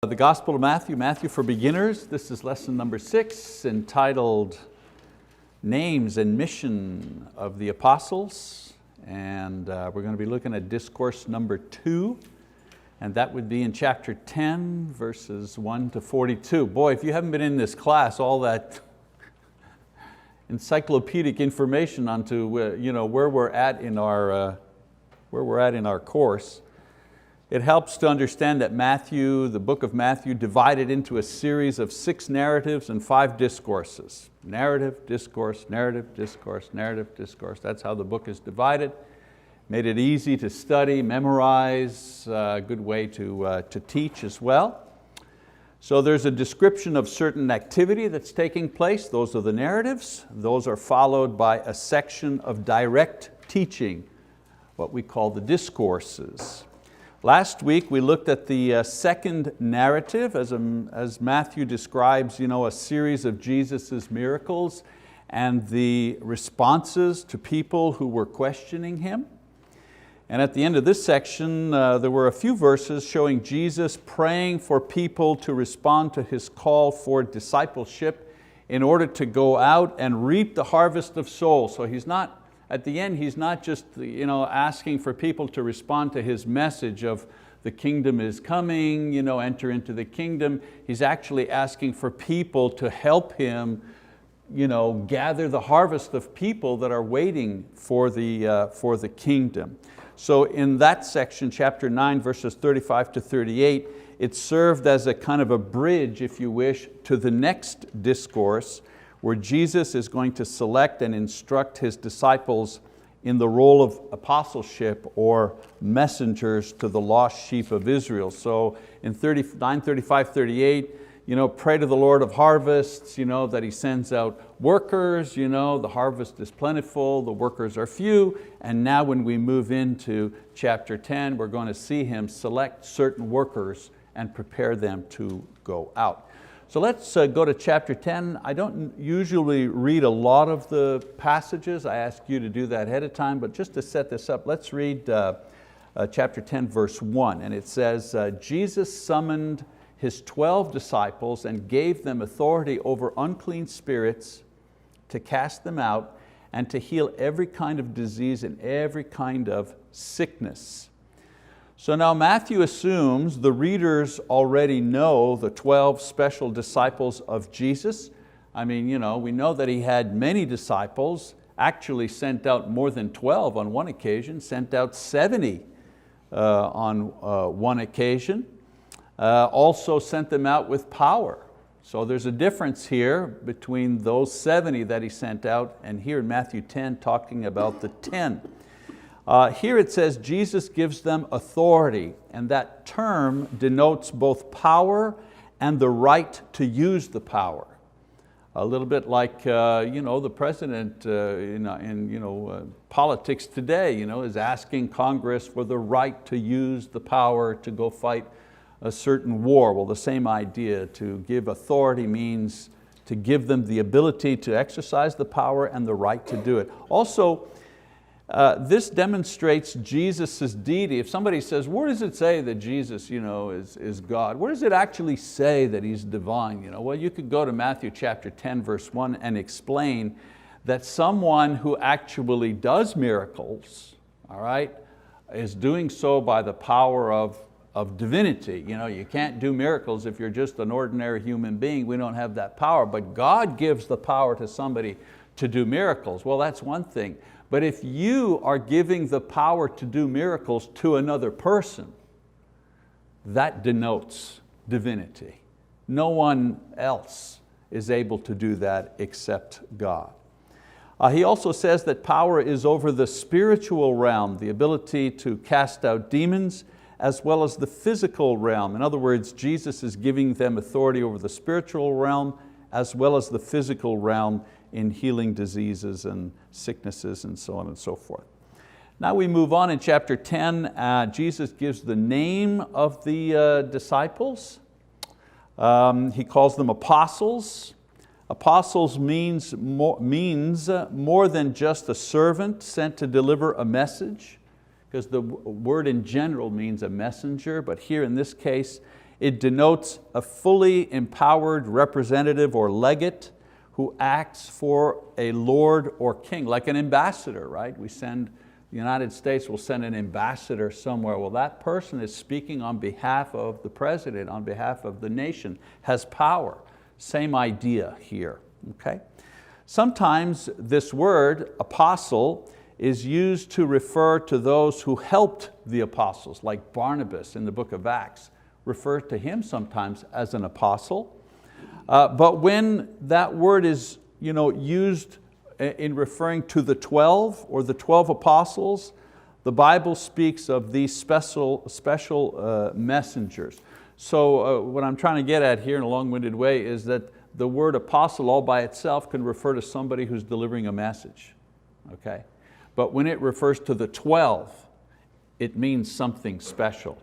The Gospel of Matthew, Matthew for Beginners. This is lesson number 6, entitled Names and Mission of the Apostles. And we're going to be looking at Discourse number 2, and that would be in chapter 10, verses 1 to 42. Boy, if you haven't been in this class, all that encyclopedic information onto where we're at in our course, it helps to understand that Matthew, the book of Matthew, divided into a series of 6 narratives and 5 discourses. Narrative, discourse, narrative, discourse, narrative, discourse. That's how the book is divided. Made it easy to study, memorize, a good way to teach as well. So there's a description of certain activity that's taking place. Those are the narratives. Those are followed by a section of direct teaching, what we call the discourses. Last week we looked at the second narrative as Matthew describes a series of Jesus' miracles and the responses to people who were questioning Him. And at the end of this section there were a few verses showing Jesus praying for people to respond to His call for discipleship in order to go out and reap the harvest of souls. So at the end, He's not just asking for people to respond to His message of the kingdom is coming, enter into the kingdom. He's actually asking for people to help Him gather the harvest of people that are waiting for the kingdom. So in that section, chapter 9, verses 35 to 38, it served as a kind of a bridge, if you wish, to the next discourse, where Jesus is going to select and instruct His disciples in the role of apostleship or messengers to the lost sheep of Israel. So in 9, 35, 38, pray to the Lord of harvests, that He sends out workers, the harvest is plentiful, the workers are few. And now when we move into chapter 10, we're going to see Him select certain workers and prepare them to go out. So let's go to chapter 10. I don't usually read a lot of the passages. I ask you to do that ahead of time, but just to set this up, let's read chapter 10, verse 1. And it says, Jesus summoned His 12 disciples and gave them authority over unclean spirits to cast them out and to heal every kind of disease and every kind of sickness. So now Matthew assumes the readers already know the 12 special disciples of Jesus. I mean, we know that He had many disciples, actually sent out more than 12 on one occasion, sent out 70 on one occasion, also sent them out with power. So there's a difference here between those 70 that He sent out and here in Matthew 10 talking about the 10. Here it says Jesus gives them authority, and that term denotes both power and the right to use the power. A little bit like the president in politics today is asking Congress for the right to use the power to go fight a certain war. Well, the same idea, to give authority means to give them the ability to exercise the power and the right to do it. Also, this demonstrates Jesus' deity. If somebody says, where does it say that Jesus is God? Where does it actually say that He's divine? Well, you could go to Matthew chapter 10, verse 1 and explain that someone who actually does miracles, all right, is doing so by the power of divinity. You can't do miracles if you're just an ordinary human being. We don't have that power, but God gives the power to somebody to do miracles. Well, that's one thing. But if you are giving the power to do miracles to another person, that denotes divinity. No one else is able to do that except God. He also says that power is over the spiritual realm, the ability to cast out demons, as well as the physical realm. In other words, Jesus is giving them authority over the spiritual realm as well as the physical realm in healing diseases and sicknesses and so on and so forth. Now we move on in chapter 10. Jesus gives the name of the disciples. He calls them apostles. Apostles means more than just a servant sent to deliver a message, because the word in general means a messenger, but here in this case It denotes a fully empowered representative or legate who acts for a lord or king, like an ambassador, right? The United States will send an ambassador somewhere. Well, that person is speaking on behalf of the president, on behalf of the nation, has power. Same idea here, okay? Sometimes this word, apostle, is used to refer to those who helped the apostles, like Barnabas in the book of Acts, refer to him sometimes as an apostle. But when that word is used in referring to the 12 or the 12 apostles, the Bible speaks of these special messengers. So what I'm trying to get at here in a long-winded way is that the word apostle all by itself can refer to somebody who's delivering a message, okay? But when it refers to the 12, it means something special.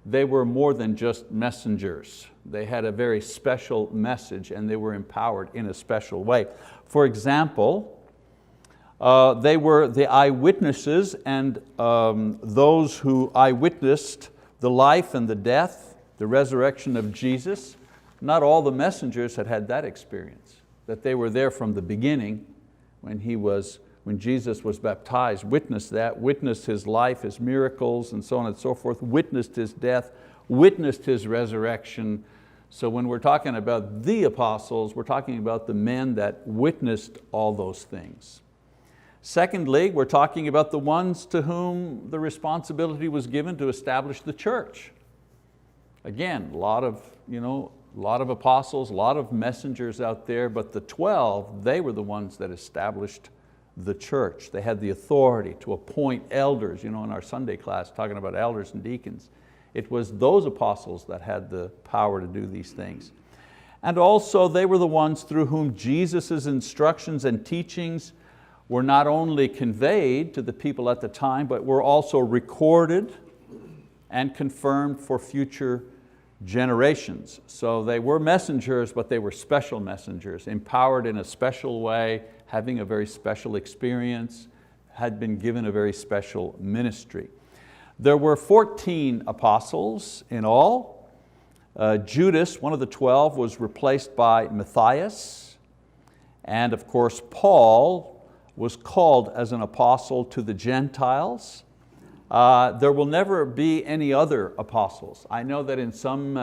They were more than just messengers. They had a very special message and they were empowered in a special way. For example, they were the eyewitnesses and those who eyewitnessed the life and the death, the resurrection of Jesus. Not all the messengers had that experience, that they were there from the beginning when Jesus was baptized, witnessed that, witnessed His life, His miracles, and so on and so forth, witnessed His death, witnessed His resurrection. So when we're talking about the apostles, we're talking about the men that witnessed all those things. Secondly, we're talking about the ones to whom the responsibility was given to establish the church. Again, a lot of apostles, a lot of messengers out there, but the 12, they were the ones that established the church. They had the authority to appoint elders. In our Sunday class, talking about elders and deacons, it was those apostles that had the power to do these things. And also they were the ones through whom Jesus' instructions and teachings were not only conveyed to the people at the time, but were also recorded and confirmed for future generations. So they were messengers, but they were special messengers, empowered in a special way, having a very special experience, had been given a very special ministry. There were 14 apostles in all. Judas, one of the 12, was replaced by Matthias. And of course, Paul was called as an apostle to the Gentiles. There will never be any other apostles. I know that in some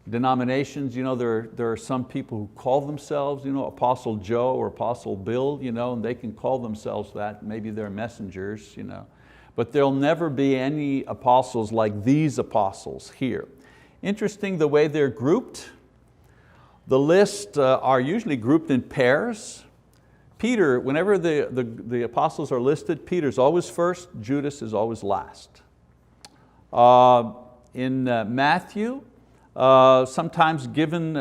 denominations, there are some people who call themselves Apostle Joe or Apostle Bill, and they can call themselves that. Maybe they're messengers. But there'll never be any apostles like these apostles here. Interesting the way they're grouped. The lists are usually grouped in pairs. Peter, whenever the apostles are listed, Peter's always first, Judas is always last. In Matthew, sometimes given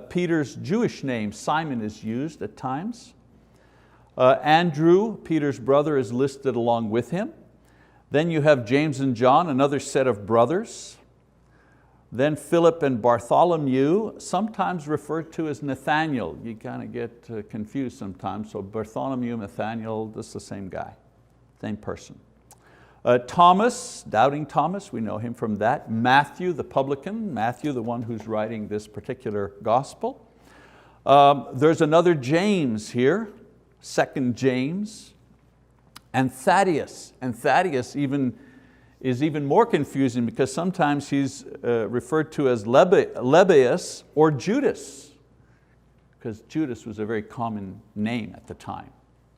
Peter's Jewish name, Simon is used at times. Andrew, Peter's brother, is listed along with him. Then you have James and John, another set of brothers. Then Philip and Bartholomew, sometimes referred to as Nathaniel. You kind of get confused sometimes. So Bartholomew, Nathaniel, this is the same guy, same person. Thomas, doubting Thomas, we know him from that. Matthew, the publican, Matthew, the one who's writing this particular gospel. There's another James here, second James. And Thaddeus is even more confusing because sometimes he's referred to as Lebbaeus or Judas, because Judas was a very common name at the time.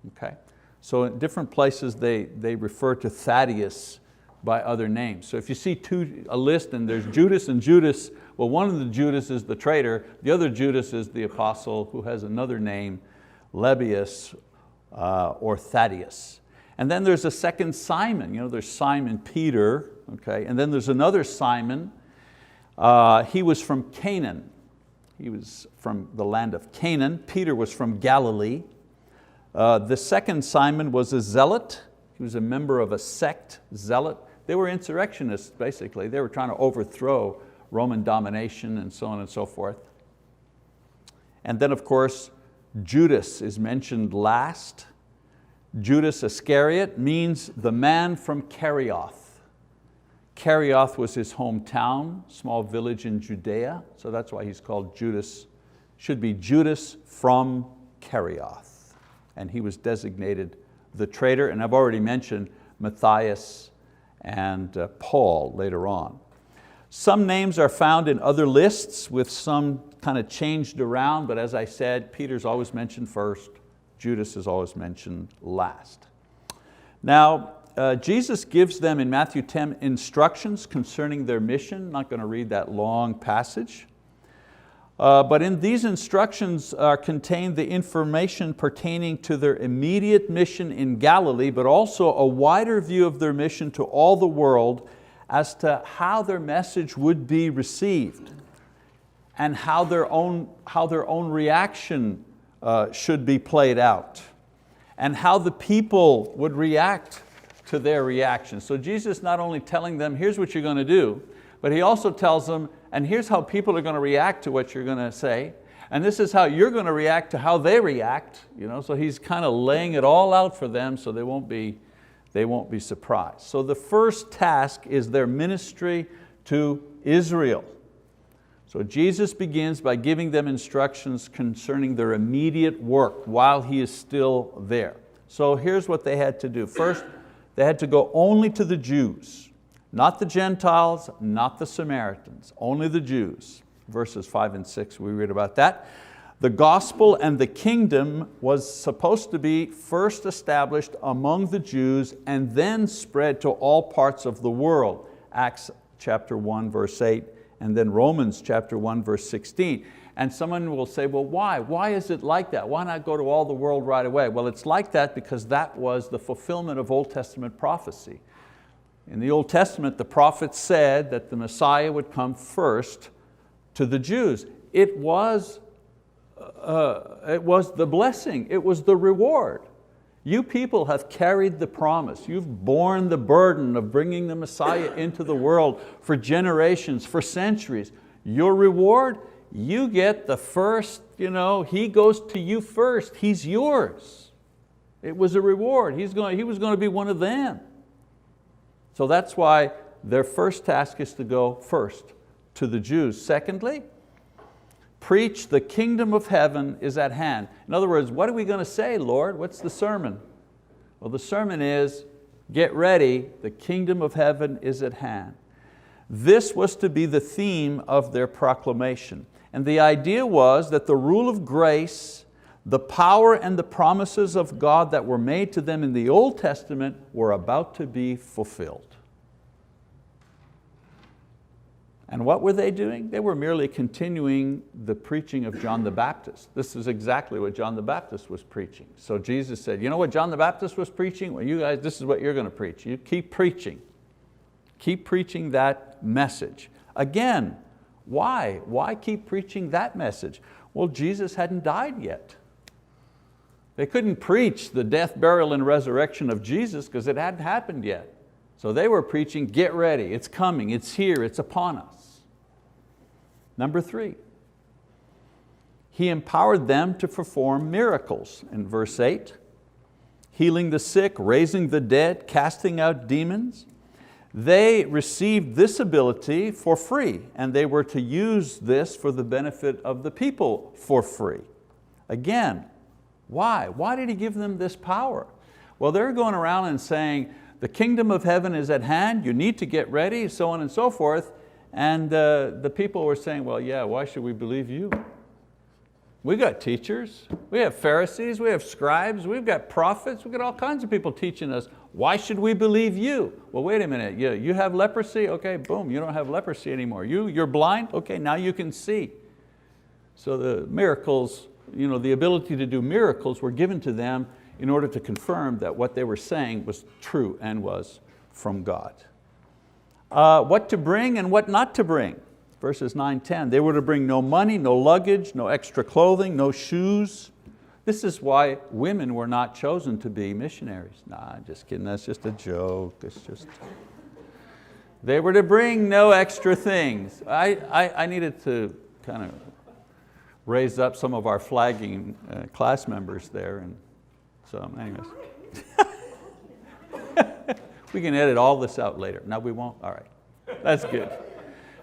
Okay? So in different places they refer to Thaddeus by other names. So if you see a list and there's Judas and Judas, well, one of the Judas is the traitor, the other Judas is the apostle who has another name, Lebbaeus or Thaddeus. And then there's a second Simon, there's Simon Peter, okay? And then there's another Simon. He was from Canaan. He was from the land of Canaan. Peter was from Galilee. The second Simon was a zealot. He was a member of a sect, zealot. They were insurrectionists, basically. They were trying to overthrow Roman domination and so on and so forth. And then of course, Judas is mentioned last. Judas Iscariot means the man from Kerioth. Kerioth was his hometown, small village in Judea, so that's why he's called Judas. Should be Judas from Kerioth. And he was designated the traitor, and I've already mentioned Matthias and Paul later on. Some names are found in other lists with some kind of changed around, but as I said, Peter's always mentioned first, Judas is always mentioned last. Now, Jesus gives them in Matthew 10 instructions concerning their mission. I'm not going to read that long passage. But in these instructions are contained the information pertaining to their immediate mission in Galilee, but also a wider view of their mission to all the world as to how their message would be received and how their own reaction should be played out and how the people would react to their reaction. So Jesus not only telling them, here's what you're going to do, but He also tells them, and here's how people are going to react to what you're going to say, and this is how you're going to react to how they react. So He's kind of laying it all out for them so they won't be surprised. So the first task is their ministry to Israel. So Jesus begins by giving them instructions concerning their immediate work while He is still there. So here's what they had to do. First, they had to go only to the Jews, not the Gentiles, not the Samaritans, only the Jews. Verses 5 and 6, we read about that. The gospel and the kingdom was supposed to be first established among the Jews and then spread to all parts of the world. Acts chapter 1 verse 8 and then Romans chapter 1 verse 16. And someone will say, well, why? Why is it like that? Why not go to all the world right away? Well, it's like that because that was the fulfillment of Old Testament prophecy. In the Old Testament, the prophets said that the Messiah would come first to the Jews. It was the blessing, it was the reward. You people have carried the promise. You've borne the burden of bringing the Messiah into the world for generations, for centuries. Your reward, you get the first, He goes to you first, He's yours. It was a reward, He was going to be one of them. So that's why their first task is to go first to the Jews. Secondly, preach the kingdom of heaven is at hand. In other words, what are we going to say, Lord? What's the sermon? Well, the sermon is, get ready, the kingdom of heaven is at hand. This was to be the theme of their proclamation. And the idea was that the rule of grace, the power and the promises of God that were made to them in the Old Testament were about to be fulfilled. And what were they doing? They were merely continuing the preaching of John the Baptist. This is exactly what John the Baptist was preaching. So Jesus said, you know what John the Baptist was preaching? Well, you guys, this is what you're going to preach. You keep preaching. Keep preaching that message. Again, why? Why keep preaching that message? Well, Jesus hadn't died yet. They couldn't preach the death, burial, and resurrection of Jesus because it hadn't happened yet. So they were preaching, get ready, it's coming, it's here, it's upon us. Number 3, He empowered them to perform miracles. In verse 8, healing the sick, raising the dead, casting out demons. They received this ability for free, and they were to use this for the benefit of the people for free. Again, why? Why did He give them this power? Well, they're going around and saying, the kingdom of heaven is at hand, you need to get ready, so on and so forth. And the people were saying, well, yeah, why should we believe you? We got teachers, we have Pharisees, we have scribes, we've got prophets, we've got all kinds of people teaching us. Why should we believe you? Well, wait a minute, you have leprosy? Okay, boom, you don't have leprosy anymore. You're blind? Okay, now you can see. So the miracles, the ability to do miracles were given to them in order to confirm that what they were saying was true and was from God. What to bring and what not to bring. Verses 9, 10, they were to bring no money, no luggage, no extra clothing, no shoes. This is why women were not chosen to be missionaries. Nah, just kidding, that's just a joke. They were to bring no extra things. I needed to kind of raise up some of our flagging class members there. And so anyways. We can edit all this out later. No, we won't, all right. That's good.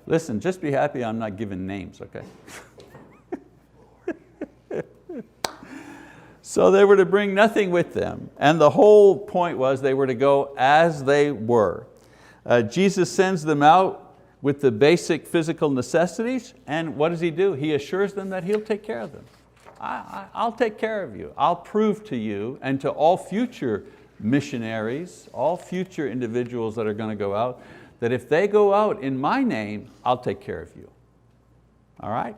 Listen, just be happy I'm not giving names, okay? So they were to bring nothing with them. And the whole point was they were to go as they were. Jesus sends them out with the basic physical necessities, and what does He do? He assures them that He'll take care of them. I'll take care of you. I'll prove to you and to all future missionaries, all future individuals that are going to go out, that if they go out in my name, I'll take care of you. All right?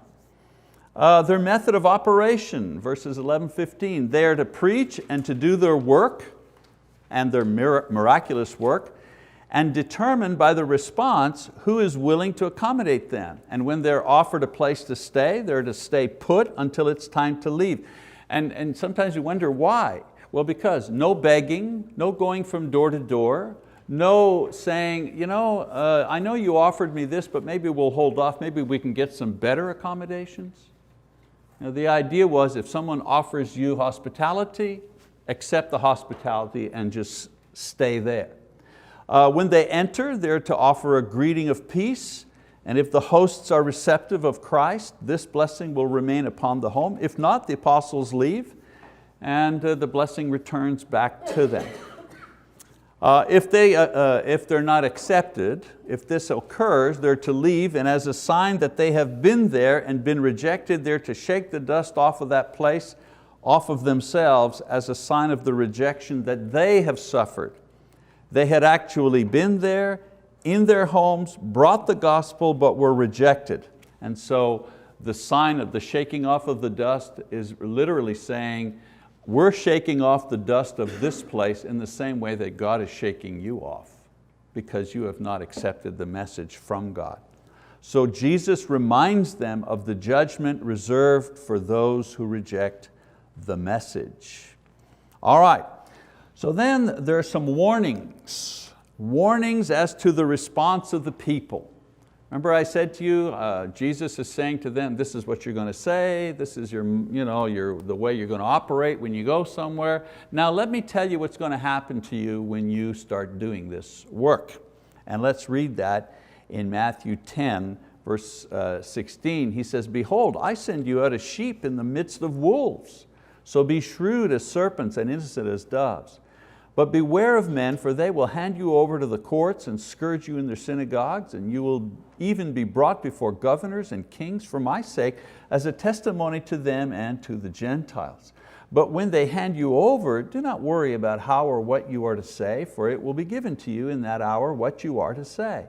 Their method of operation, verses 11, 15, they are to preach and to do their work and their miraculous work, and determined by the response who is willing to accommodate them. And when they're offered a place to stay, they're to stay put until it's time to leave. And sometimes you wonder why. Well, because no begging, no going from door to door, no saying, I know you offered me this, but maybe we'll hold off, maybe we can get some better accommodations. The idea was if someone offers you hospitality, accept the hospitality and just stay there. When they enter, they're to offer a greeting of peace, and if the hosts are receptive of Christ, this blessing will remain upon the home. If not, the apostles leave, and the blessing returns back to them. If they're not accepted, if this occurs, they're to leave, and as a sign that they have been there and been rejected, they're to shake the dust off of that place, off of themselves, as a sign of the rejection that they have suffered. They had actually been there, in their homes, brought the gospel, but were rejected. And so the sign of the shaking off of the dust is literally saying, we're shaking off the dust of this place in the same way that God is shaking you off, because you have not accepted the message from God. So Jesus reminds them of the judgment reserved for those who reject the message. All right, so then there are some warnings. Warnings as to the response of the people. Remember I said to you, Jesus is saying to them, this is what you're going to say, this is the way you're going to operate when you go somewhere. Now let me tell you what's going to happen to you when you start doing this work. And let's read that in Matthew 10, verse 16. He says, behold, I send you out as sheep in the midst of wolves. So be shrewd as serpents and innocent as doves. But beware of men, for they will hand you over to the courts and scourge you in their synagogues, and you will even be brought before governors and kings for my sake, as a testimony to them and to the Gentiles. But when they hand you over, do not worry about how or what you are to say, for it will be given to you in that hour what you are to say.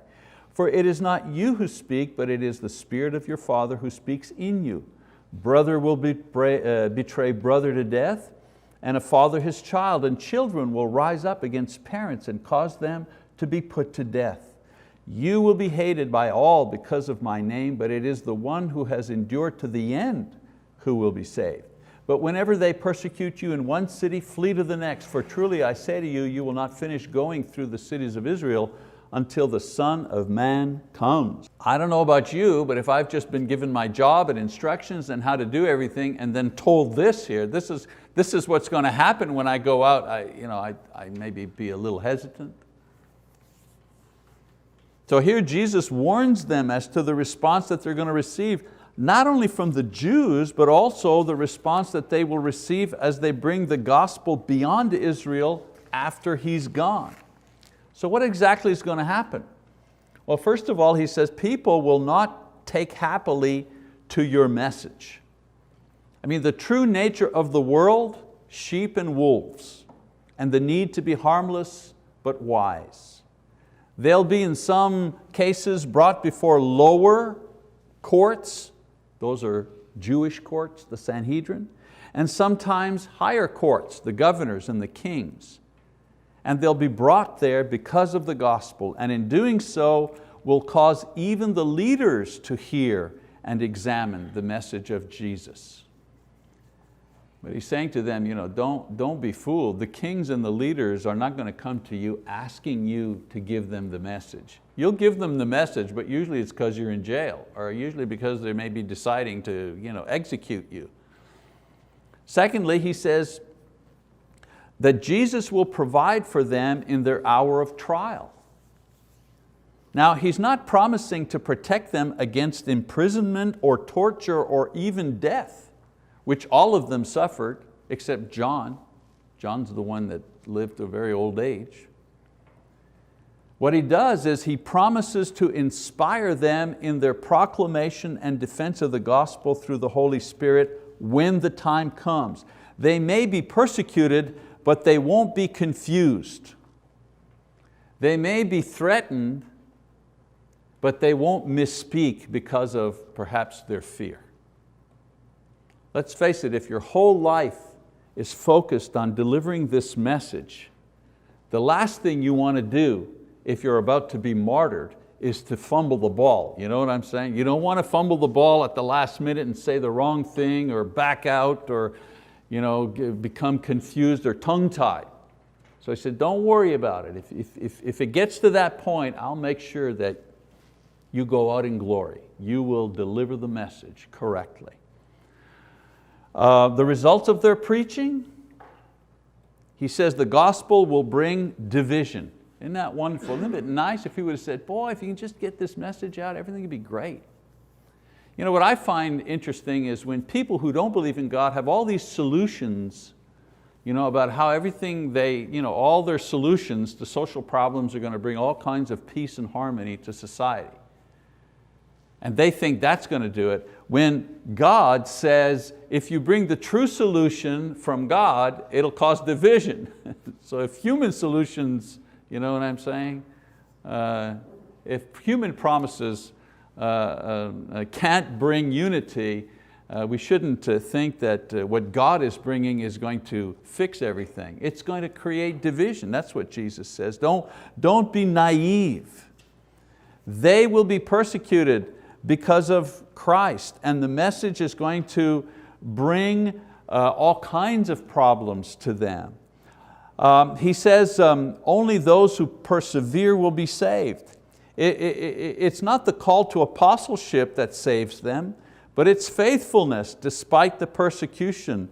For it is not you who speak, but it is the Spirit of your Father who speaks in you. Brother will betray brother to death, and a father his child, and children will rise up against parents and cause them to be put to death. You will be hated by all because of my name, but it is the one who has endured to the end who will be saved. But whenever they persecute you in one city, flee to the next, for truly I say to you, you will not finish going through the cities of Israel until the Son of Man comes. I don't know about you, but if I've just been given my job and instructions and how to do everything and then told this here, this is what's going to happen when I go out, I maybe be a little hesitant. So here Jesus warns them as to the response that they're going to receive, not only from the Jews, but also the response that they will receive as they bring the gospel beyond Israel after He's gone. So what exactly is going to happen? Well, first of all, He says, people will not take happily to your message. I mean, the true nature of the world, sheep and wolves, and the need to be harmless but wise. They'll be in some cases brought before lower courts, those are Jewish courts, the Sanhedrin, and sometimes higher courts, the governors and the kings. And they'll be brought there because of the gospel, and in doing so will cause even the leaders to hear and examine the message of Jesus. But He's saying to them, don't be fooled. The kings and the leaders are not going to come to you asking you to give them the message. You'll give them the message, but usually it's because you're in jail, or usually because they may be deciding to execute you. Secondly, He says that Jesus will provide for them in their hour of trial. Now, he's not promising to protect them against imprisonment or torture or even death, which all of them suffered except John. John's the one that lived to a very old age. What he does is he promises to inspire them in their proclamation and defense of the gospel through the Holy Spirit when the time comes. They may be persecuted, but they won't be confused. They may be threatened, but they won't misspeak because of perhaps their fear. Let's face it, if your whole life is focused on delivering this message, the last thing you want to do if you're about to be martyred is to fumble the ball. You know what I'm saying? You don't want to fumble the ball at the last minute and say the wrong thing or back out or become confused or tongue-tied. So I said, don't worry about it. If it gets to that point, I'll make sure that you go out in glory. You will deliver the message correctly. The results of their preaching, he says the gospel will bring division. Isn't that wonderful? Isn't it nice if he would have said, boy, if you can just get this message out, everything would be great. What I find interesting is when people who don't believe in God have all these solutions about how everything all their solutions to social problems are going to bring all kinds of peace and harmony to society. And they think that's going to do it, when God says, if you bring the true solution from God, it'll cause division. So if human solutions, you know what I'm saying? If human promises can't bring unity, we shouldn't think that what God is bringing is going to fix everything. It's going to create division. That's what Jesus says. Don't be naive. They will be persecuted because of Christ, and the message is going to bring all kinds of problems to them. He says only those who persevere will be saved. It's not the call to apostleship that saves them, but it's faithfulness despite the persecution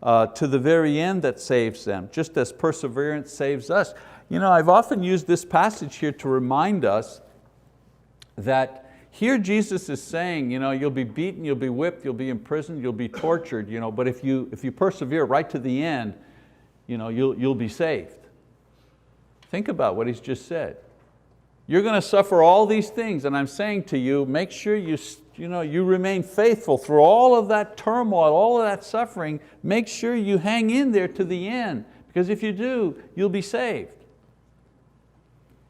to the very end that saves them, just as perseverance saves us. I've often used this passage here to remind us that here Jesus is saying, you'll be beaten, you'll be whipped, you'll be imprisoned, you'll be tortured, but if you persevere right to the end, you'll be saved. Think about what he's just said. You're going to suffer all these things, and I'm saying to you, make sure you remain faithful through all of that turmoil, all of that suffering. Make sure you hang in there to the end, because if you do, you'll be saved.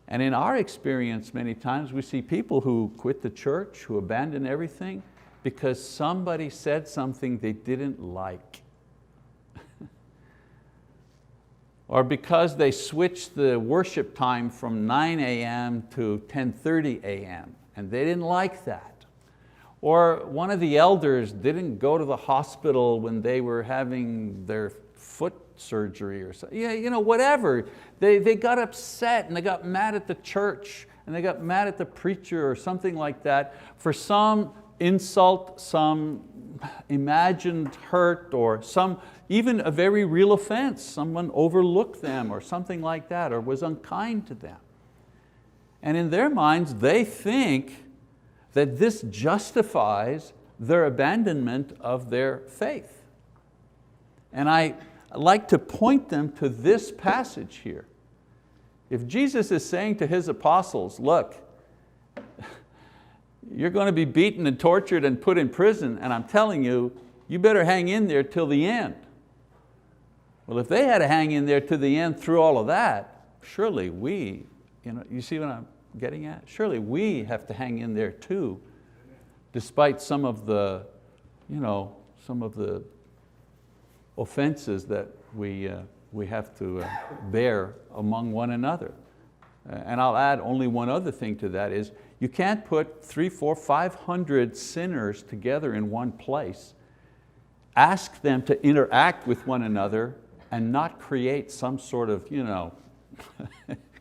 And in our experience, many times we see people who quit the church, who abandon everything, because somebody said something they didn't like. Or because they switched the worship time from 9 a.m. to 10:30 a.m. and they didn't like that. Or one of the elders didn't go to the hospital when they were having their foot surgery or something. Whatever. They got upset and they got mad at the church and they got mad at the preacher or something like that for some insult, some imagined hurt, or even a very real offense. Someone overlooked them or something like that, or was unkind to them. And in their minds, they think that this justifies their abandonment of their faith. And I like to point them to this passage here. If Jesus is saying to His apostles, look, you're going to be beaten and tortured and put in prison, and I'm telling you, you better hang in there till the end. Well, if they had to hang in there to the end through all of that, surely we, you see what I'm getting at? Surely we have to hang in there too, despite some of the offenses that we have to bear among one another. And I'll add only one other thing to that is, you can't put 300, 400, 500 sinners together in one place, ask them to interact with one another, and not create some sort of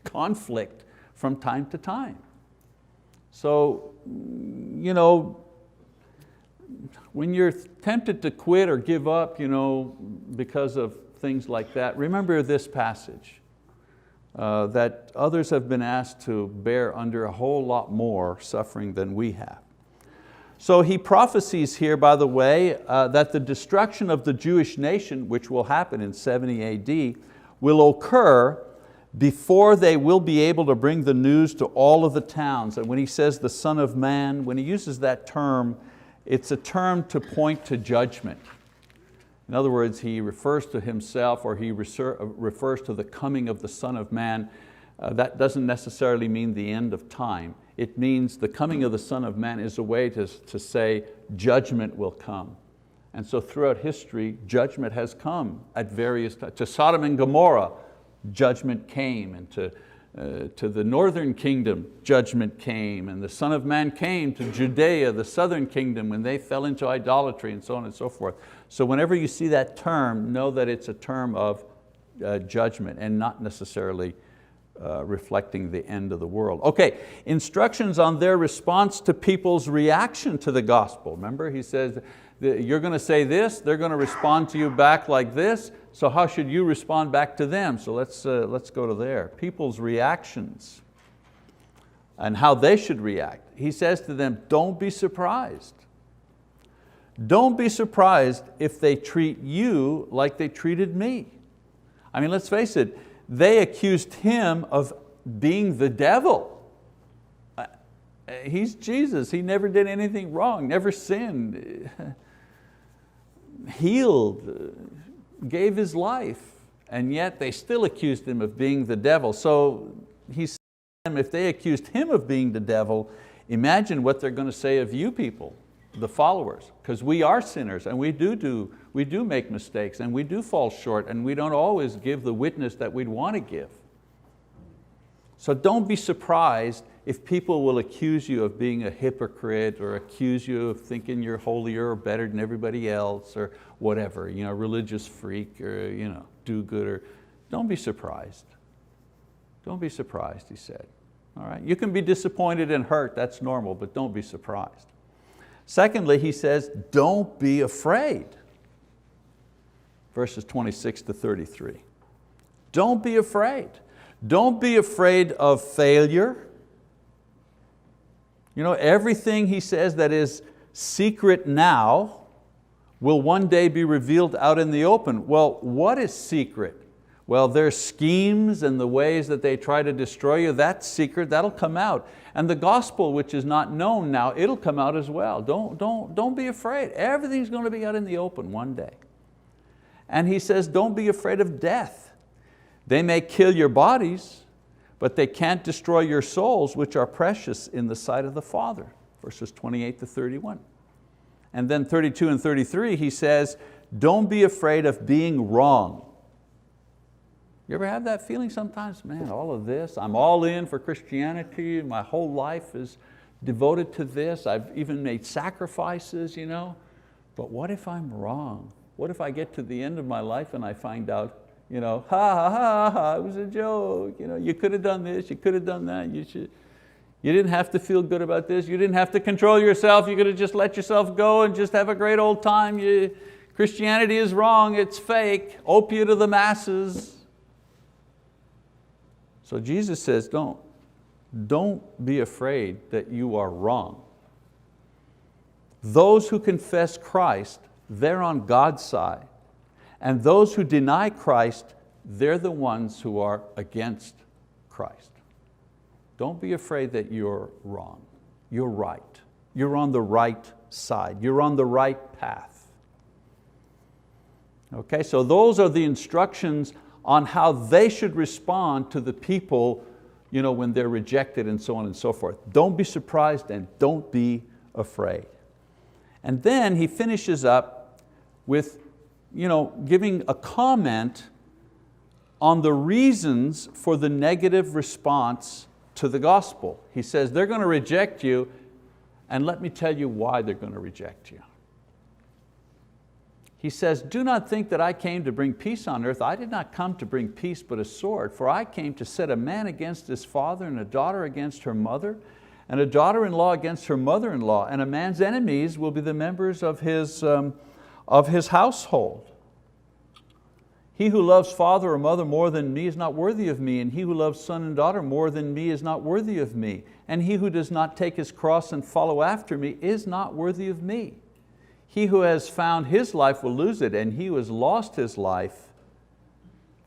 conflict from time to time. So, when you're tempted to quit or give up because of things like that, remember this passage. that others have been asked to bear under a whole lot more suffering than we have. So he prophesies here, by the way, that the destruction of the Jewish nation, which will happen in 70 AD, will occur before they will be able to bring the news to all of the towns. And when he says the Son of Man, when he uses that term, it's a term to point to judgment. In other words, he refers to himself, or he refers to the coming of the Son of Man. That doesn't necessarily mean the end of time. It means the coming of the Son of Man is a way to say judgment will come. And so throughout history, judgment has come at various times. To Sodom and Gomorrah, judgment came, and to the northern kingdom, judgment came, and the Son of Man came to Judea, the southern kingdom, when they fell into idolatry, and so on and so forth. So whenever you see that term, know that it's a term of judgment and not necessarily reflecting the end of the world. Okay, instructions on their response to people's reaction to the gospel. Remember, he says, you're going to say this, they're going to respond to you back like this, so how should you respond back to them? So let's go to there. People's reactions and how they should react. He says to them, don't be surprised. Don't be surprised if they treat you like they treated me. I mean, let's face it, they accused him of being the devil. He's Jesus, he never did anything wrong, never sinned, healed, gave his life, and yet they still accused him of being the devil. So he said to them, if they accused him of being the devil, imagine what they're going to say of you people, the followers, because we are sinners and we do make mistakes and we do fall short and we don't always give the witness that we'd want to give. So don't be surprised if people will accuse you of being a hypocrite or accuse you of thinking you're holier or better than everybody else or whatever, religious freak or do-gooder. Don't be surprised. Don't be surprised, he said. All right? You can be disappointed and hurt, that's normal, but don't be surprised. Secondly, he says, don't be afraid. Verses 26 to 33. Don't be afraid. Don't be afraid of failure. Everything he says that is secret now will one day be revealed out in the open. Well, what is secret? Well, their schemes and the ways that they try to destroy you, that's secret, that'll come out. And the gospel, which is not known now, it'll come out as well. Don't be afraid. Everything's going to be out in the open one day. And he says, don't be afraid of death. They may kill your bodies, but they can't destroy your souls, which are precious in the sight of the Father. Verses 28 to 31. And then 32 and 33, he says, don't be afraid of being wrong. You ever have that feeling sometimes? Man, all of this, I'm all in for Christianity, my whole life is devoted to this, I've even made sacrifices, but what if I'm wrong? What if I get to the end of my life and I find out, ha ha ha ha, it was a joke, you could have done this, you could have done that, you didn't have to feel good about this, you didn't have to control yourself, you could have just let yourself go and just have a great old time. Christianity is wrong, it's fake, opiate of the masses. So Jesus says, don't be afraid that you are wrong. Those who confess Christ, they're on God's side. And those who deny Christ, they're the ones who are against Christ. Don't be afraid that you're wrong. You're right. You're on the right side. You're on the right path. Okay, so those are the instructions on how they should respond to the people when they're rejected and so on and so forth. Don't be surprised and don't be afraid. And then he finishes up with giving a comment on the reasons for the negative response to the gospel. He says they're going to reject you, and let me tell you why they're going to reject you. He says, do not think that I came to bring peace on earth. I did not come to bring peace but a sword, for I came to set a man against his father, and a daughter against her mother, and a daughter-in-law against her mother-in-law, and a man's enemies will be the members of his household. He who loves father or mother more than me is not worthy of me, and he who loves son and daughter more than me is not worthy of me. And he who does not take his cross and follow after me is not worthy of me. He who has found his life will lose it, and he who has lost his life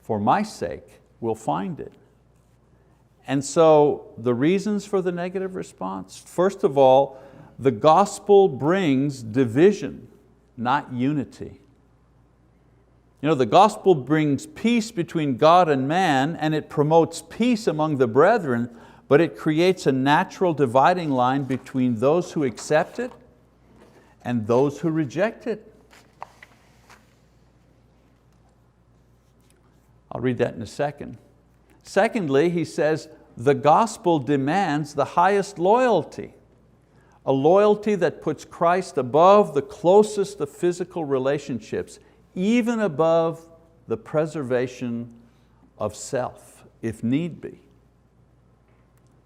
for my sake will find it. And so the reasons for the negative response, first of all, the gospel brings division, not unity. The gospel brings peace between God and man, and it promotes peace among the brethren, but it creates a natural dividing line between those who accept it and those who reject it. I'll read that in a second. Secondly, he says, the gospel demands the highest loyalty, a loyalty that puts Christ above the closest of physical relationships, even above the preservation of self, if need be.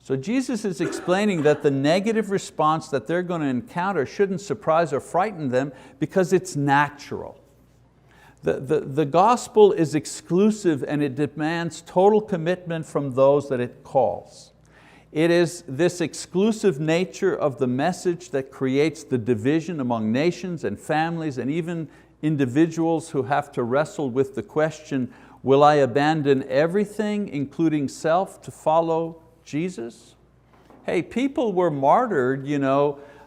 So Jesus is explaining that the negative response that they're going to encounter shouldn't surprise or frighten them because it's natural. The gospel is exclusive and it demands total commitment from those that it calls. It is this exclusive nature of the message that creates the division among nations and families and even individuals who have to wrestle with the question, will I abandon everything, including self, to follow Jesus? Hey, people were martyred,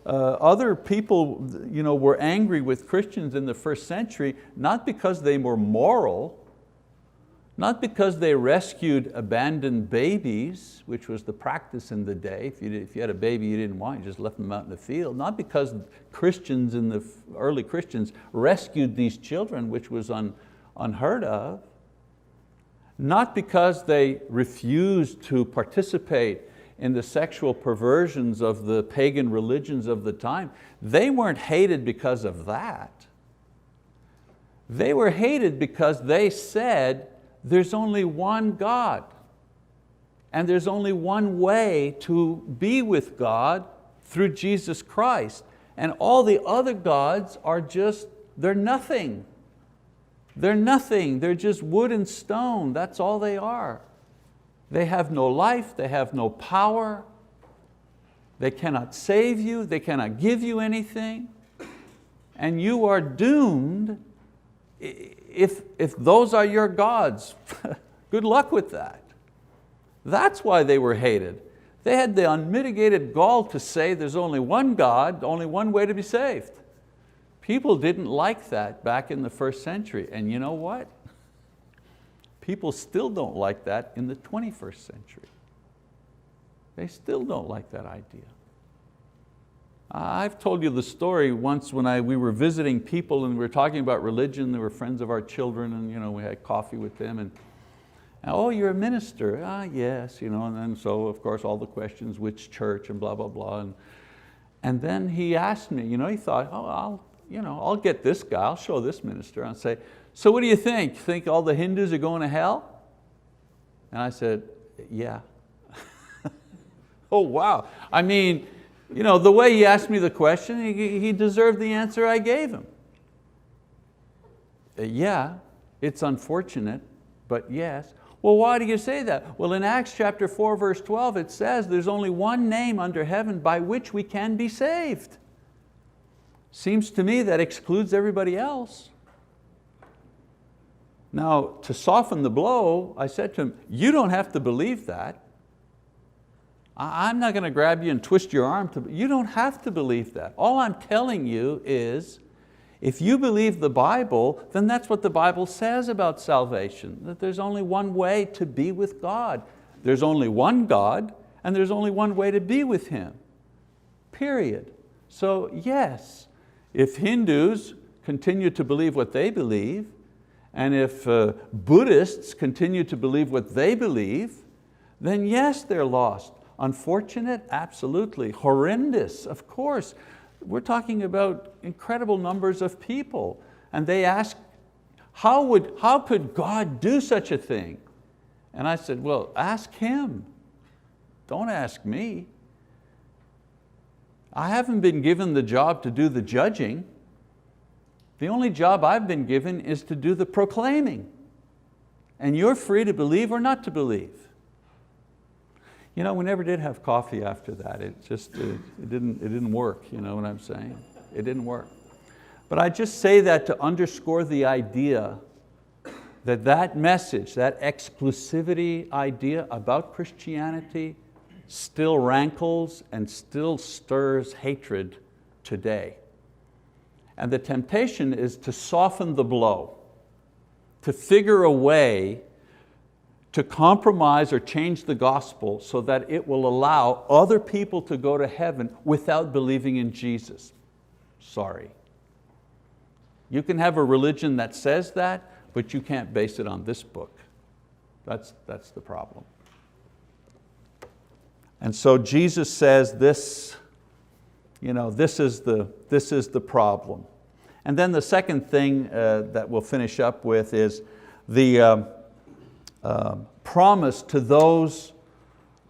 other people were angry with Christians in the first century, not because they were moral, not because they rescued abandoned babies, which was the practice in the day. If you had a baby you didn't want, you just left them out in the field. Not because Christians in the early Christians rescued these children, which was unheard of. Not because they refused to participate in the sexual perversions of the pagan religions of the time. They weren't hated because of that. They were hated because they said, there's only one God, and there's only one way to be with God through Jesus Christ. And all the other gods are just, they're nothing. They're nothing, they're just wood and stone, that's all they are. They have no life, they have no power, they cannot save you, they cannot give you anything, and you are doomed if those are your gods. Good luck with that. That's why they were hated. They had the unmitigated gall to say there's only one God, only one way to be saved. People didn't like that back in the first century, and you know what? People still don't like that in the 21st century. They still don't like that idea. I've told you the story once when we were visiting people and we were talking about religion. They were friends of our children, and we had coffee with them. And oh, you're a minister? Yes. And then so of course all the questions, which church and blah, blah, blah. And then he asked me, he thought, oh, I'll get this guy, I'll show this minister. I'll say, so what do you think? Think all the Hindus are going to hell? And I said, yeah. Oh, wow. I mean, the way he asked me the question, he deserved the answer I gave him. Yeah, it's unfortunate, but yes. Well, why do you say that? Well, in Acts chapter 4, verse 12, it says there's only one name under heaven by which we can be saved. Seems to me that excludes everybody else. Now, to soften the blow, I said to him, you don't have to believe that. I'm not going to grab you and twist your arm. You don't have to believe that. All I'm telling you is, if you believe the Bible, then that's what the Bible says about salvation, that there's only one way to be with God. There's only one God, and there's only one way to be with Him, period. So yes, if Hindus continue to believe what they believe, and if Buddhists continue to believe what they believe, then yes, they're lost. Unfortunate? Absolutely. Horrendous? Of course. We're talking about incredible numbers of people. And they ask, how could God do such a thing? And I said, well, ask Him. Don't ask me. I haven't been given the job to do the judging. The only job I've been given is to do the proclaiming. And you're free to believe or not to believe. We never did have coffee after that. It didn't work, you know what I'm saying? It didn't work. But I just say that to underscore the idea that message, that exclusivity idea about Christianity still rankles and still stirs hatred today. And the temptation is to soften the blow, to figure a way to compromise or change the gospel so that it will allow other people to go to heaven without believing in Jesus. Sorry. You can have a religion that says that, but you can't base it on this book. That's the problem. And so Jesus says this, this is the problem. And then the second thing that we'll finish up with is the promise to those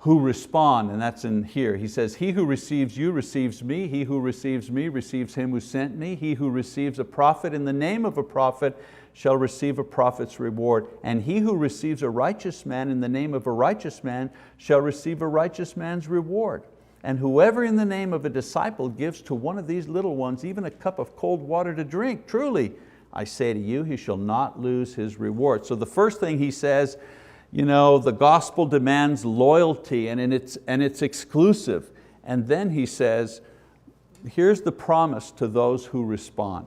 who respond, and that's in here. He says, he who receives you receives me, he who receives me receives him who sent me, he who receives a prophet in the name of a prophet shall receive a prophet's reward, and he who receives a righteous man in the name of a righteous man shall receive a righteous man's reward. And whoever in the name of a disciple gives to one of these little ones even a cup of cold water to drink, truly, I say to you, he shall not lose his reward. So the first thing he says, the gospel demands loyalty and it's exclusive. And then he says, here's the promise to those who respond.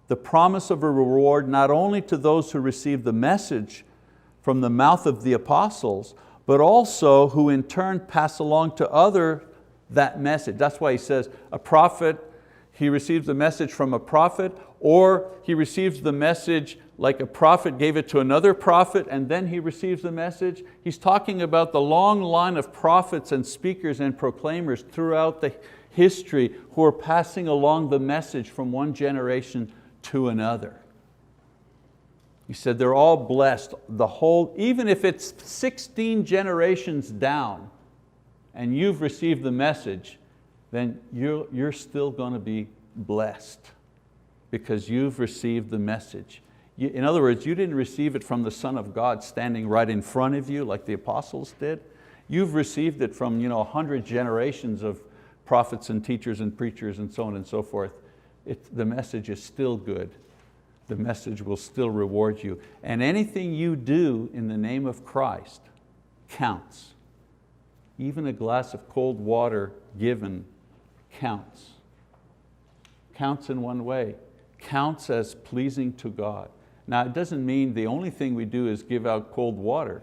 The promise of a reward not only to those who receive the message from the mouth of the apostles, but also who in turn pass along to others that message. That's why he says a prophet, he receives the message from a prophet, or he receives the message like a prophet gave it to another prophet and then he receives the message. He's talking about the long line of prophets and speakers and proclaimers throughout the history who are passing along the message from one generation to another. He said they're all blessed, even if it's 16 generations down and you've received the message, then you're still going to be blessed because you've received the message. In other words, you didn't receive it from the Son of God standing right in front of you like the apostles did. You've received it from 100 generations of prophets and teachers and preachers and so on and so forth. The message is still good. The message will still reward you. And anything you do in the name of Christ counts. Even a glass of cold water given counts. Counts in one way. Counts as pleasing to God. Now it doesn't mean the only thing we do is give out cold water.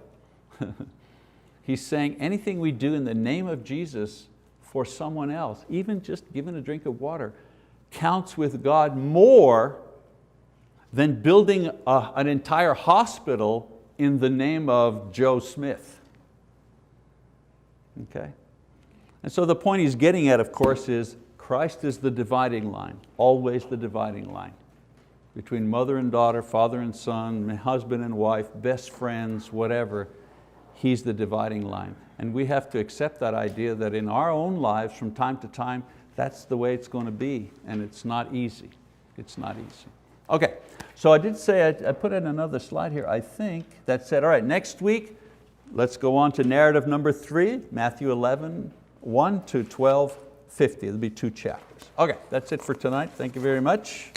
He's saying anything we do in the name of Jesus for someone else, even just giving a drink of water, counts with God more than building an entire hospital in the name of Joe Smith. Okay? And so the point he's getting at, of course, is Christ is the dividing line, always the dividing line, between mother and daughter, father and son, husband and wife, best friends, whatever. He's the dividing line. And we have to accept that idea that in our own lives, from time to time, that's the way it's going to be, and it's not easy. It's not easy. Okay, so I did say, I put in another slide here, I think, that said, all right, next week, let's go on to narrative number 3, Matthew 11, 1 to 12:50. There'll be 2 chapters. Okay, that's it for tonight. Thank you very much.